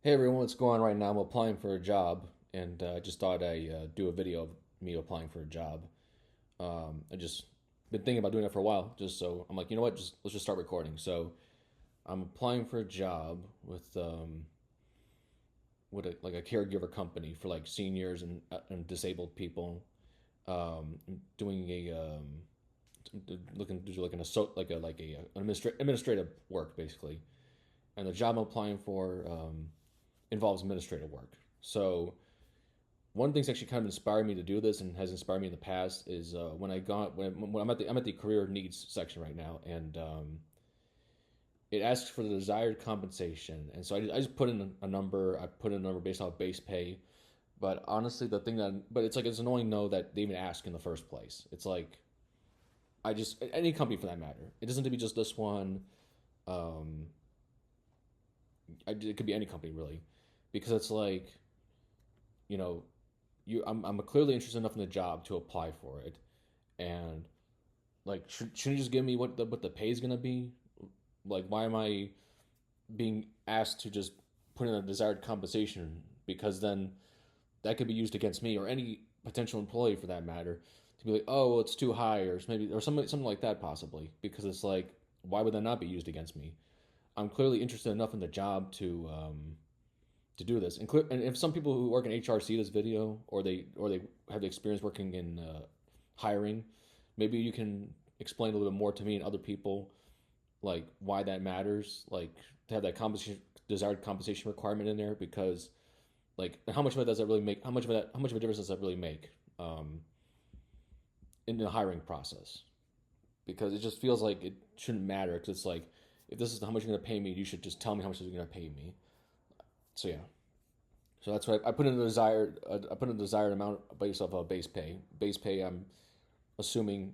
Hey everyone, what's going on right now? I'm applying for a job, and I just thought I'd do a video of me applying for a job. I just been thinking about doing it for a while, just so I'm like, you know what? Just let's just start recording. So I'm applying for a job with like a caregiver company for like seniors and disabled people. Doing looking to do like administrative work basically, and the job I'm applying for involves administrative work. So one of the things that actually kind of inspired me to do this and has inspired me in the past is when I'm at the career needs section right now, and it asks for the desired compensation, and so I just put in a number. I put in a number based off base pay, but honestly, it's like it's annoying to know that they even ask in the first place. It's like I just any company for that matter. It doesn't have to be just this one. Um, it could be any company really, because it's like you know I'm clearly interested enough in the job to apply for it, and like shouldn't you just give me what the pay is gonna be? Like why am I being asked to just put in a desired compensation? Because then that could be used against me or any potential employee for that matter to be like, oh, well, it's too high, or maybe or something like that possibly. Because it's like, why would that not be used against me? I'm clearly interested enough in the job to do this. And if some people who work in HR see this video, or they have the experience working in hiring, maybe you can explain a little bit more to me and other people, like why that matters, like to have that compensation desired compensation requirement in there, because like how much of it does that really make? How much of a difference does that really make in the hiring process? Because it just feels like it shouldn't matter. Because it's like if this is how much you're going to pay me, you should just tell me how much you're going to pay me. So yeah, so that's why I put in the desired. I put in the desired amount based off of base pay. Base pay, I'm assuming,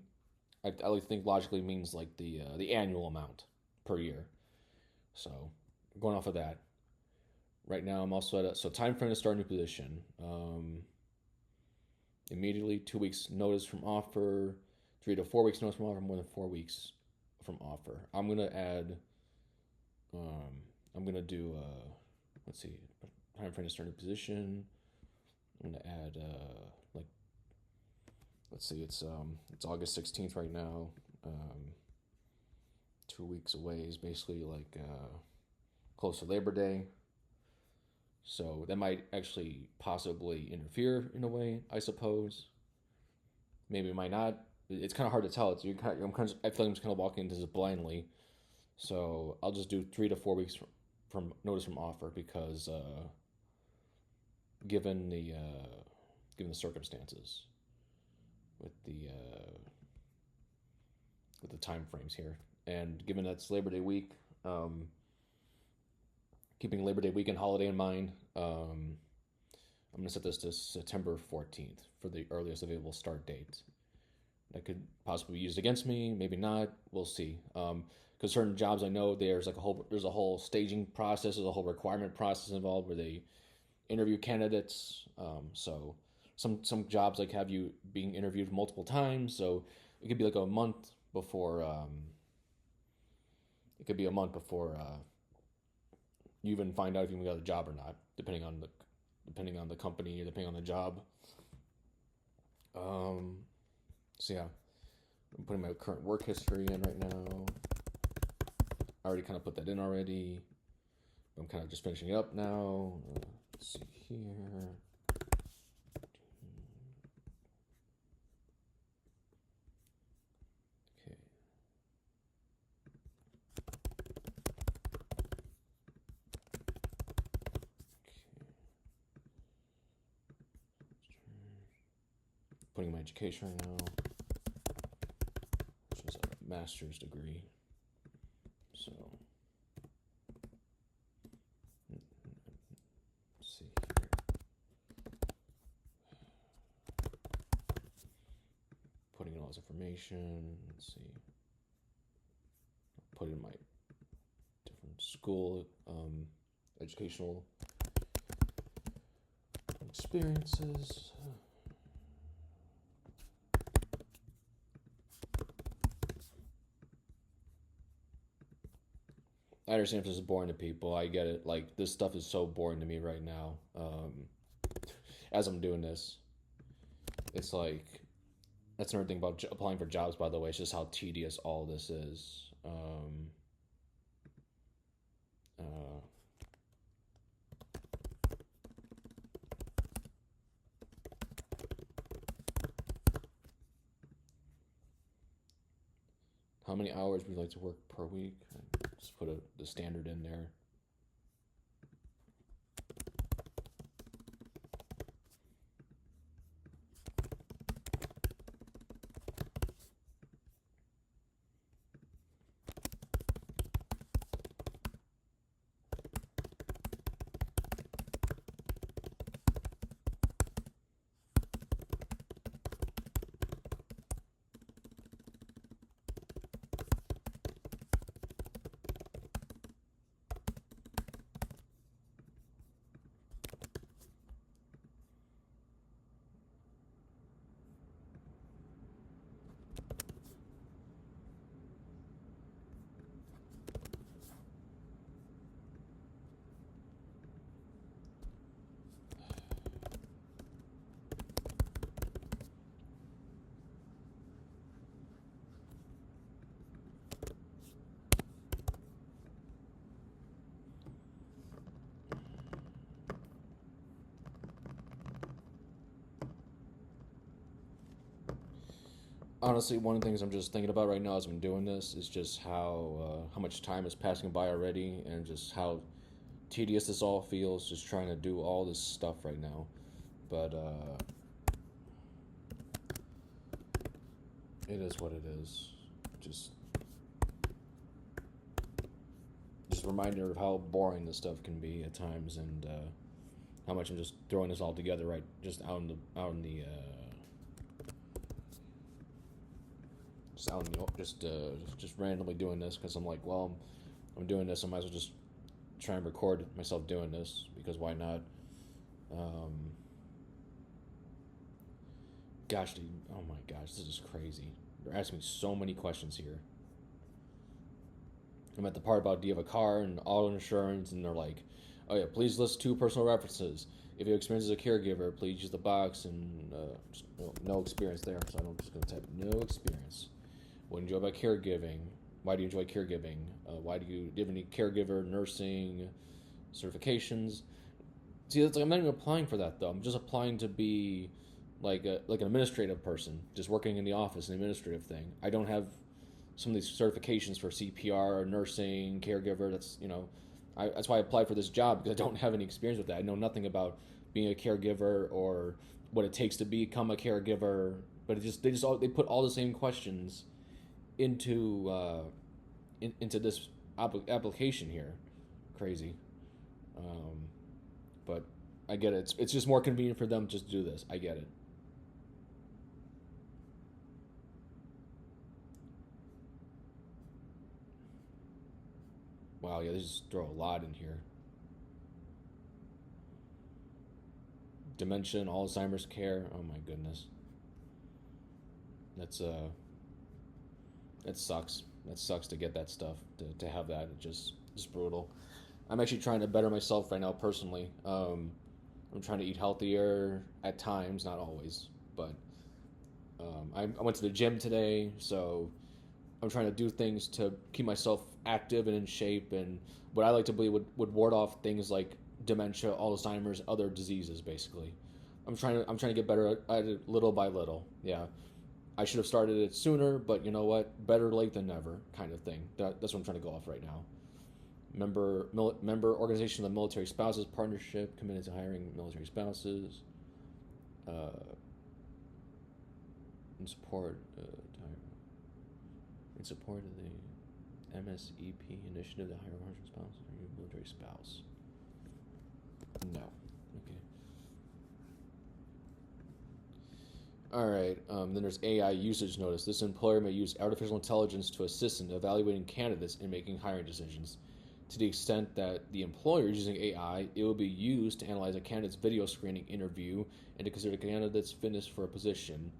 I like think logically means like the annual amount per year. So going off of that, right now I'm also at time frame to start a new position. Immediately 2 weeks notice from offer, 3 to 4 weeks notice from offer, more than 4 weeks from offer. I'm gonna add. Um, I'm gonna do. Let's see, time frame to start a new position. I'm gonna add like let's see, it's August 16th right now. Um, 2 weeks away is basically like close to Labor Day, so that might actually possibly interfere in a way, I suppose. Maybe it might not. It's kind of hard to tell. I feel like I'm just kind of walking into this blindly. So I'll just do 3 to 4 weeks from notice from offer because given the given the circumstances with the time frames here, and given that's Labor Day week, um, keeping Labor Day weekend holiday in mind, I'm gonna set this to September 14th for the earliest available start date. That could possibly be used against me, maybe not. We'll see. Because certain jobs I know there's a whole staging process, there's a whole requirement process involved where they interview candidates. So some jobs like have you being interviewed multiple times. So it could be like a month before. It could be a month before you even find out if you even got a job or not, depending on the company, depending on the job. Um, so yeah, I'm putting my current work history in right now. I already kind of put that in already. I'm kind of just finishing up now. Let's see here. Okay. Putting my education right now, which is a master's degree. So, let's see here. Putting in all this information. Let's see. Put in my different school, educational experiences. I understand if this is boring to people. I get it. Like this stuff is so boring to me right now. As I'm doing this, it's like that's another thing about applying for jobs. By the way, it's just how tedious all this is. Uh, how many hours would you like to work per week? Just put the standard in there. Honestly, one of the things I'm just thinking about right now as I'm doing this is just how much time is passing by already, and just how tedious this all feels. Just trying to do all this stuff right now, but it is what it is. Just just a reminder of how boring this stuff can be at times, and how much I'm just throwing this all together right just out in the just randomly doing this because I'm like, well, I'm doing this. I might as well just try and record myself doing this because why not? Um, Gosh, dude, oh my gosh, this is crazy. They're asking me so many questions here. I'm at the part about do you have a car and auto insurance, and they're like, oh yeah, please list two personal references. If you have experience as a caregiver, please use the box, and no experience there. So I'm just gonna type no experience. What do you enjoy about caregiving? Why do you enjoy caregiving? Do you have any caregiver nursing certifications? See, that's like I'm not even applying for that though. I'm just applying to be like an administrative person, just working in the office, an administrative thing. I don't have some of these certifications for CPR, nursing, caregiver. That's why I applied for this job because I don't have any experience with that. I know nothing about being a caregiver or what it takes to become a caregiver. But they put all the same questions into into this application here. Crazy, um, but I get it. It's just more convenient for them just to do this. I get it. Wow, yeah, they just throw a lot in here. Dementia and Alzheimer's care. Oh my goodness, that's that sucks. That sucks to get that stuff to have that. It just brutal. I'm actually trying to better myself right now personally. I'm trying to eat healthier at times, not always, but I went to the gym today, so I'm trying to do things to keep myself active and in shape, and what I like to believe would ward off things like dementia, Alzheimer's, other diseases. Basically, I'm trying to get better at it little by little. Yeah, I should have started it sooner, but you know what? Better late than never, kind of thing. That's what I'm trying to go off right now. Member organization of the Military Spouses Partnership committed to hiring military spouses. Uh, in support in support of the MSEP initiative to hire military spouses. Are you a military spouse? No. Okay. All right. Then there's AI usage notice. This employer may use artificial intelligence to assist in evaluating candidates and making hiring decisions. To the extent that the employer is using AI, it will be used to analyze a candidate's video screening interview and to consider the candidate's fitness for a position.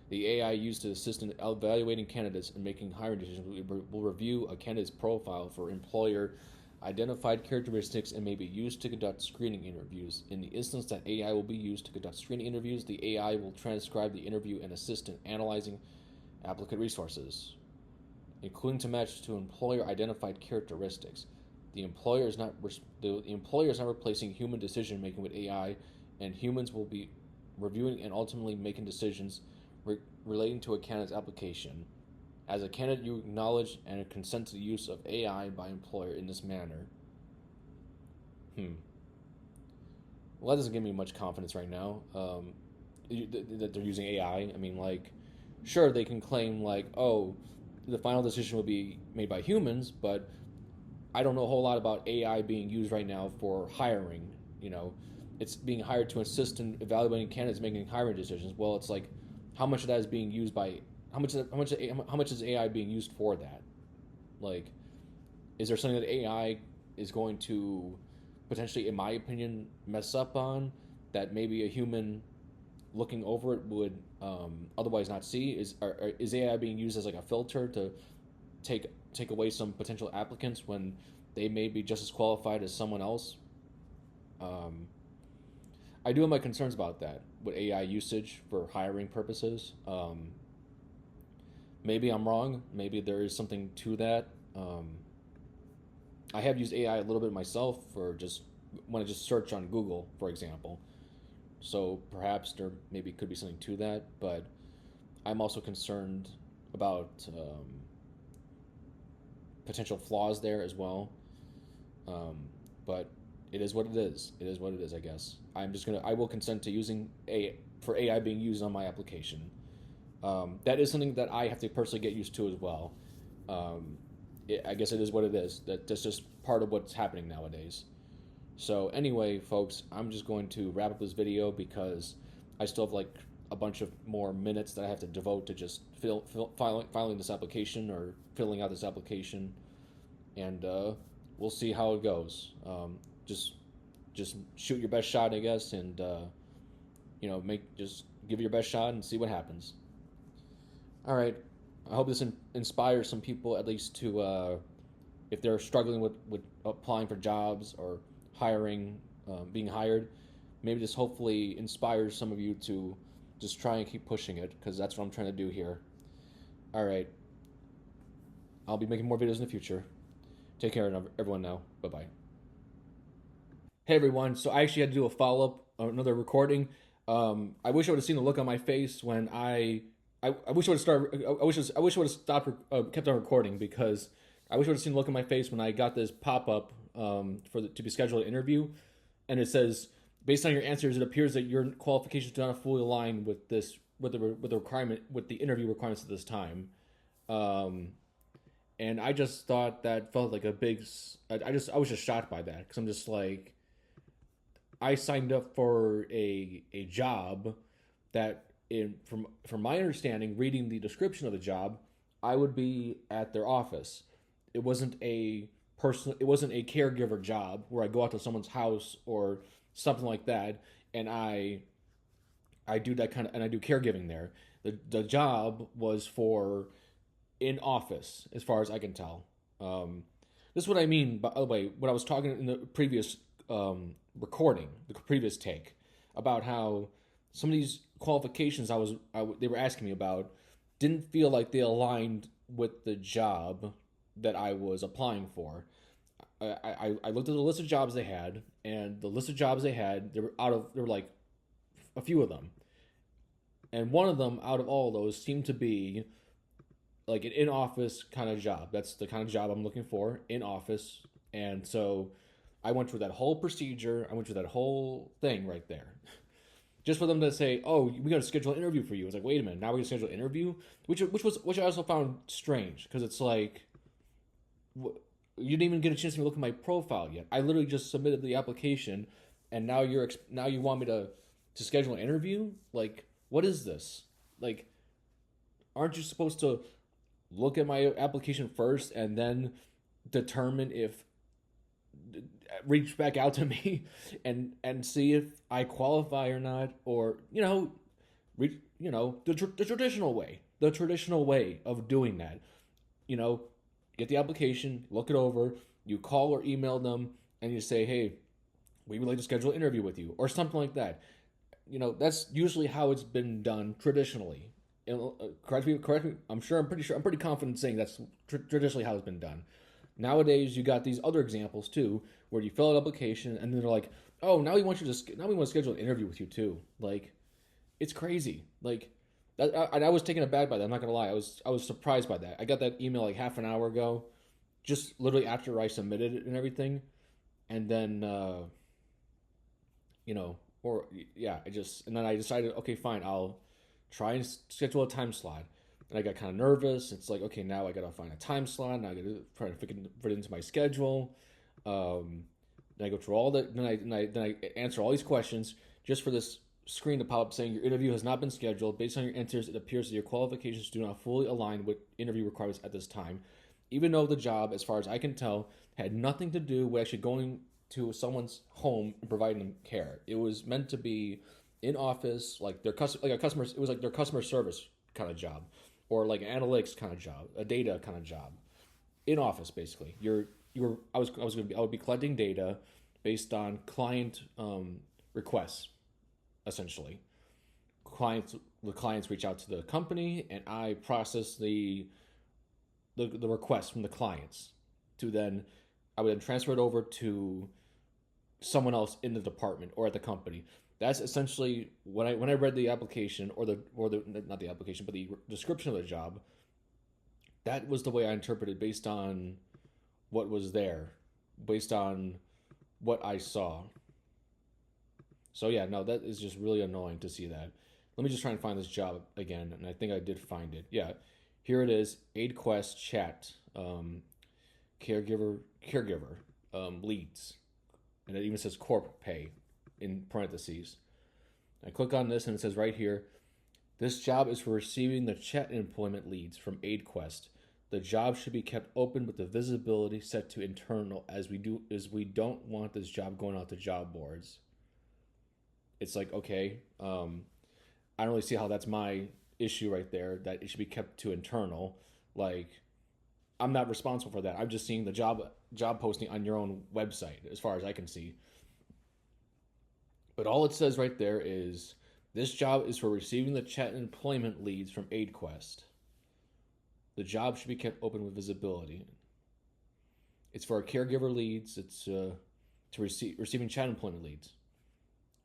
The AI used to assist in evaluating candidates and making hiring decisions will review a candidate's profile for employer identified characteristics and may be used to conduct screening interviews. In the instance that AI will be used to conduct screening interviews, the AI will transcribe the interview and assist in analyzing applicant resources, including to match to employer identified characteristics. The employer is not replacing human decision making with AI, and humans will be reviewing and ultimately making decisions relating to a candidate's application. As a candidate, you acknowledge and consent to the use of AI by employer in this manner. Well, that doesn't give me much confidence right now. That they're using AI. I mean, like, sure, they can claim like, oh, the final decision will be made by humans, but I don't know a whole lot about AI being used right now for hiring. You know, it's being hired to assist in evaluating candidates making hiring decisions. Well, it's like, how much of that is being used by how much is AI being used for that? Like, is there something that AI is going to potentially, in my opinion, mess up on that maybe a human looking over it would otherwise not see? Is AI being used as like a filter to take away some potential applicants when they may be just as qualified as someone else? I do have my concerns about that with AI usage for hiring purposes. Maybe I'm wrong. Maybe there is something to that. I have used AI a little bit myself for just when I just search on Google, for example. So perhaps there maybe could be something to that, but I'm also concerned about potential flaws there as well. But it is what it is. It is what it is, I guess. I will consent to using for AI being used on my application. That is something that I have to personally get used to as well. I guess it is what it is. That's just part of what's happening nowadays. So anyway, folks, I'm just going to wrap up this video because I still have like a bunch of more minutes that I have to devote to just filing this application or filling out this application, and we'll see how it goes. Just shoot your best shot, I guess, and just give it your best shot and see what happens. All right. I hope this inspires some people at least to, if they're struggling with applying for jobs or hiring, being hired, maybe this hopefully inspires some of you to just try and keep pushing it, because that's what I'm trying to do here. All right. I'll be making more videos in the future. Take care, everyone now. Bye-bye. Hey, everyone. So I actually had to do a follow-up, another recording. I wish I would have seen the look on my face when I wish I would have started. I wish I would have stopped, kept on recording, because I wish I would have seen the look on my face when I got this pop up to be scheduled an interview, and it says, based on your answers, it appears that your qualifications do not fully align with the interview requirements at this time. And I just thought that felt like a big. I was just shocked by that, because I'm just like, I signed up for a job that, from my understanding, reading the description of the job, I would be at their office. It wasn't a caregiver job where I go out to someone's house or something like that, and I do that kind of, and I do caregiving there. The job was for in office, as far as I can tell. This is what I mean, by the way, when I was talking in the previous recording, the previous take, about how some of these qualifications they were asking me about didn't feel like they aligned with the job that I was applying for. I looked at the list of jobs they had, and the list of jobs they had, there were like a few of them, and one of them out of all of those seemed to be like an in-office kind of job. That's the kind of job I'm looking for, in office. And so I went through that whole procedure. I went through that whole thing right there, just for them to say, "Oh, we got to schedule an interview for you." It's like, wait a minute, now we're gonna schedule an interview, which I also found strange, because it's like, you didn't even get a chance to look at my profile yet. I literally just submitted the application, and now you want me to schedule an interview? Like, what is this? Like, aren't you supposed to look at my application first and then determine if reach back out to me and see if I qualify or not, or the traditional way of doing that. Get the application, look it over, You call or email them and you say, hey, we would like to schedule an interview with you or something like that. That's usually how it's been done traditionally. Correct me. I'm pretty confident saying that's traditionally how it's been done. Nowadays, you got these other examples too, where you fill out an application and then they're like, "Oh, now we want to schedule an interview with you too." Like, it's crazy. Like, I was taken aback by that. I'm not gonna lie. I was surprised by that. I got that email like half an hour ago, just literally after I submitted it and everything, and then or yeah, and then I decided, okay, fine, I'll try and schedule a time slot. And I got kind of nervous. It's like, okay, now I gotta find a time slot. Now I gotta try to fit it into my schedule. Um, then I go through all the, then I answer all these questions just for this screen to pop up saying your interview has not been scheduled. Based on your answers, it appears that your qualifications do not fully align with interview requirements at this time. Even though the job, as far as I can tell, had nothing to do with actually going to someone's home and providing them care. It was meant to be in office, like like a customer. It was like their customer service kind of job, or like an analytics kind of job, a data kind of job, in office basically. I would be collecting data based on client requests, essentially. The clients reach out to the company, and I process the request from the clients to then I would then transfer it over to someone else in the department or at the company. That's essentially when I read the application or the not the application but the description of the job. That was the way I interpreted based on what was there, based on what I saw. So yeah, no, that is just really annoying to see that. Let me just try and find this job again, and I think I did find it. Yeah, here it is. AidQuest chat, caregiver leads, and it even says corp pay in parentheses. I click on this and it says right here, this job is for receiving the chat employment leads from AidQuest. The job should be kept open with the visibility set to internal as we don't want this job going out to job boards. It's like, okay, I don't really see how that's my issue right there, that it should be kept to internal. Like, I'm not responsible for that. I'm just seeing the job posting on your own website as far as I can see. But all it says right there is this job is for receiving the chat and employment leads from AidQuest. The job should be kept open with visibility. It's for caregiver leads. It's to receiving chat employment leads.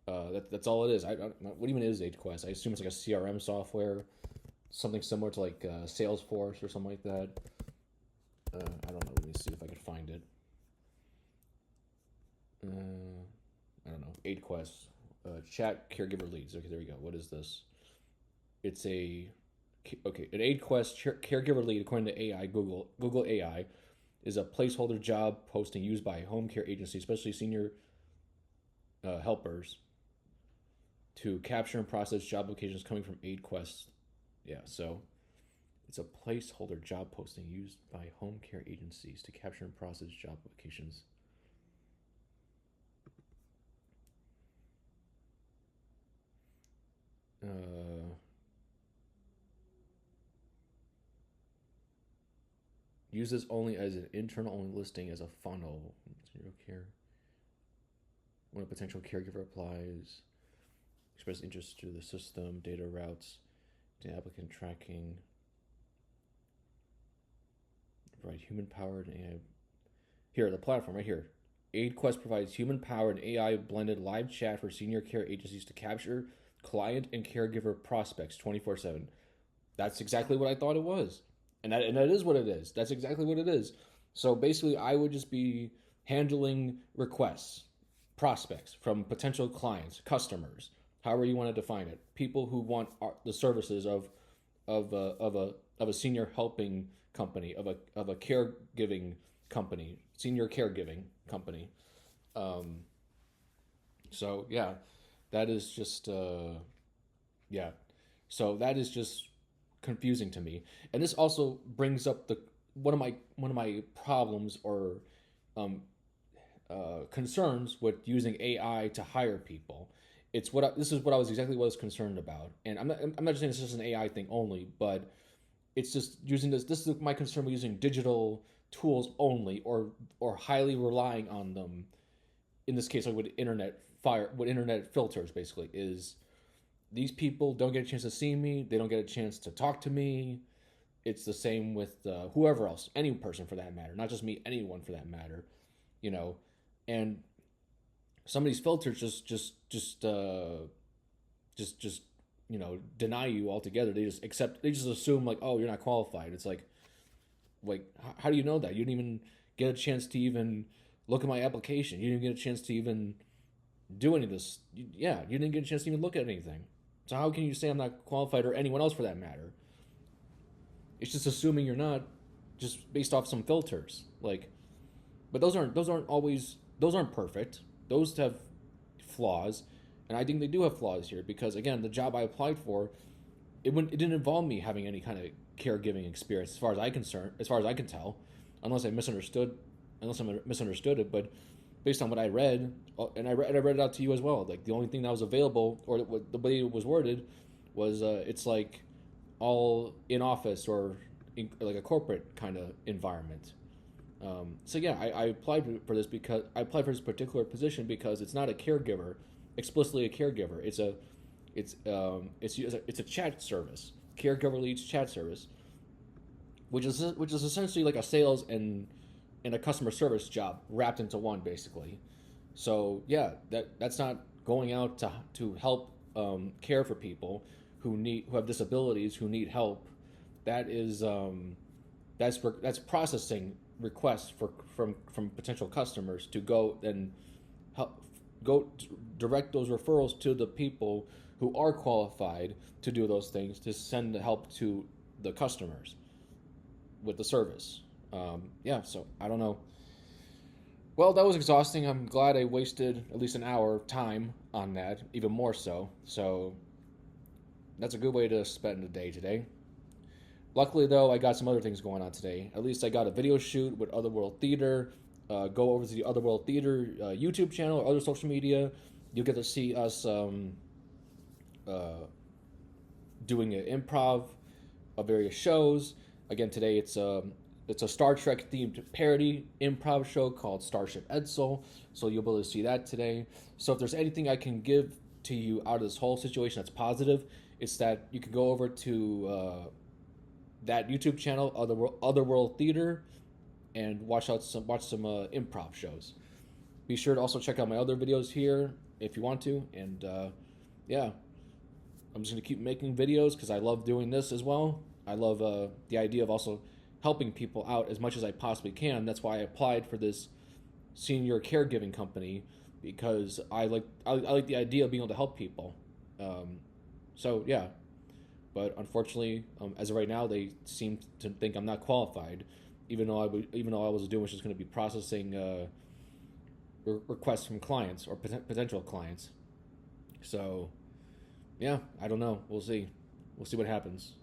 That's all it is. What even is AidQuest? I assume it's like a CRM software, something similar to like Salesforce or something like that. I don't know. Let me see if I can find it. I don't know. AidQuest, chat caregiver leads. Okay, there we go. What is this? It's an AidQuest caregiver lead, according to AI Google AI, is a placeholder job posting used by home care agencies, especially senior helpers, to capture and process job applications coming from AidQuest. Yeah, so it's a placeholder job posting used by home care agencies to capture and process job applications. Use this only as an internal only listing as a funnel. Zero care. When a potential caregiver applies, express interest through the system, data routes, to applicant tracking. Provide human powered AI. Here, the platform right here. AidQuest provides human powered AI blended live chat for senior care agencies to capture client and caregiver prospects 24/7. That's exactly what I thought it was. And that is what it is. That's exactly what it is. So basically, I would just be handling requests, prospects from potential clients, customers, however you want to define it, people who want the services of a senior helping company, of a caregiving company, senior caregiving company. Um, so yeah, that is just yeah. So that is just confusing to me, and this also brings up the one of my problems or um, concerns with using AI to hire people. This is what I was exactly what I was concerned about, and I'm not just saying this is an AI thing only, but it's just using this. This is my concern with using digital tools only, or highly relying on them. In this case, like with internet filters, basically is these people don't get a chance to see me. They don't get a chance to talk to me. It's the same with whoever else, any person for that matter, not just me, anyone for that matter, you know. And some of these filters just deny you altogether. They just accept. They just assume like, oh, you're not qualified. It's like how do you know that? You didn't even get a chance to even look at my application. You didn't get a chance to even do any of this. Yeah, you didn't get a chance to even look at anything. So how can you say I'm not qualified, or anyone else for that matter? It's just assuming you're not, just based off some filters. Like, but those aren't perfect. Those have flaws, and I think they do have flaws here because again, the job I applied for, it didn't involve me having any kind of caregiving experience as far as I can tell, unless I misunderstood, unless I misunderstood it. But based on what I read, and I read it out to you as well. Like the only thing that was available, or the way it was worded, was it's like all in office or like a corporate kind of environment. So yeah, I applied for this because I applied for this particular position because it's not a caregiver, explicitly a caregiver. It's a chat service, caregiver leads chat service, which is essentially like a sales and a customer service job wrapped into one basically. So yeah, that's not going out to help care for people who have disabilities who need help. That is that's processing requests from potential customers to go and help go direct those referrals to the people who are qualified to do those things to send the help to the customers with the service. Yeah, so I don't know. Well, that was exhausting. I'm glad I wasted at least an hour of time on that, even more so. So that's a good way to spend the day today. Luckily, though, I got some other things going on today. At least I got a video shoot with Otherworld Theater. Go over to the Otherworld Theater YouTube channel or other social media. You'll get to see us uh, doing an improv of various shows. Again, today it's a Star Trek themed parody improv show called Starship Edsel. So you'll be able to see that today. So if there's anything I can give to you out of this whole situation that's positive, it's that you can go over to that YouTube channel, Otherworld Theater, and watch some improv shows. Be sure to also check out my other videos here if you want to. And yeah, I'm just gonna keep making videos because I love doing this as well. I love the idea of also helping people out as much as I possibly can. That's why I applied for this senior caregiving company because I like the idea of being able to help people. Um, so yeah, but unfortunately, as of right now, they seem to think I'm not qualified, even though I was doing was just going to be processing requests from clients or potential clients. So yeah, I don't know. We'll see. We'll see what happens.